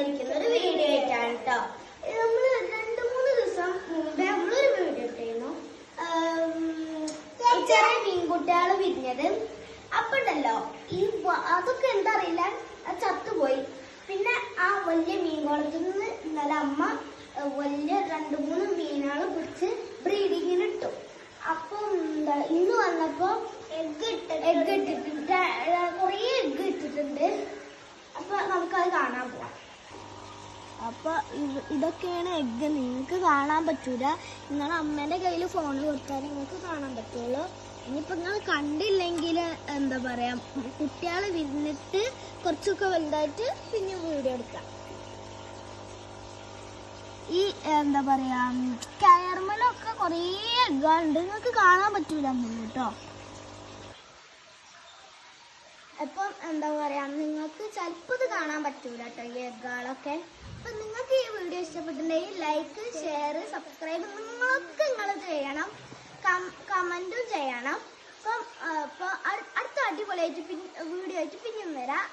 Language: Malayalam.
വന്നിരിക്കുന്ന ഒരു വീഡിയോ ആയിട്ടാണ് കേട്ടോ. നമ്മൾ 2-3 ദിവസം മുമ്പേ നമ്മളൊരു വീഡിയോ ഇട്ടിരുന്നു. ചെറിയ മീൻകുട്ടികൾ വിരിഞ്ഞത്. അപ്പൊ ഉണ്ടല്ലോ അതൊക്കെ എന്താ അറിയില്ല, ചത്തുപോയി. പിന്നെ ആ വലിയ മീൻകുളത്തിൽ നിന്ന് ഇന്നലെ അമ്മ വലിയ 2-3 മീനുകൾ പിടിച്ച് ബ്രീഡിങ്ങിന് ഇട്ടു. അപ്പൊ എന്താ ഇന്ന് വന്നപ്പോ എഗ് ഇട്ടിട്ടുണ്ട്, കുറേ എഗ് ഇട്ടിട്ടുണ്ട്. അപ്പൊ നമുക്കത് കാണാൻ പോവാം. അപ്പൊ ഇതൊക്കെയാണ് എഗ്ഗ്. നിങ്ങൾക്ക് കാണാൻ പറ്റൂല. നിങ്ങളുടെ അമ്മേന്റെ കയ്യിൽ ഫോൺ കൊടുത്താൽ നിങ്ങൾക്ക് കാണാൻ പറ്റുള്ളൂ. ഇനിയിപ്പോ നിങ്ങൾ കണ്ടില്ലെങ്കിൽ എന്താ പറയാ, കുട്ടികളെ വിരിഞ്ഞിട്ട് കുറച്ചൊക്കെ വലുതായിട്ട് പിന്നെ വീഡിയോ എടുക്കാം. ഈ എന്താ പറയാ കയർമലൊക്കെ കുറേ എഗ്ഗുണ്ട്, നിങ്ങൾക്ക് കാണാൻ പറ്റൂല കേട്ടോ. അപ്പം എന്താ പറയാ, നിങ്ങൾക്ക് ചിലപ്പോൾ ഇത് കാണാൻ പറ്റൂല കേട്ടോ ഈ എഗ്ഗുകളൊക്കെ. അപ്പം നിങ്ങൾക്ക് ഈ വീഡിയോ ഇഷ്ടപ്പെട്ടിട്ടുണ്ടെങ്കിൽ ലൈക്ക്, ഷെയർ, സബ്സ്ക്രൈബ് നിങ്ങൾ ചെയ്യണം, കമൻറ്റും ചെയ്യണം. അപ്പം അടുത്ത അടിപൊളിയായിട്ട് വീഡിയോ ആയിട്ട് പിന്നെയും വരാം.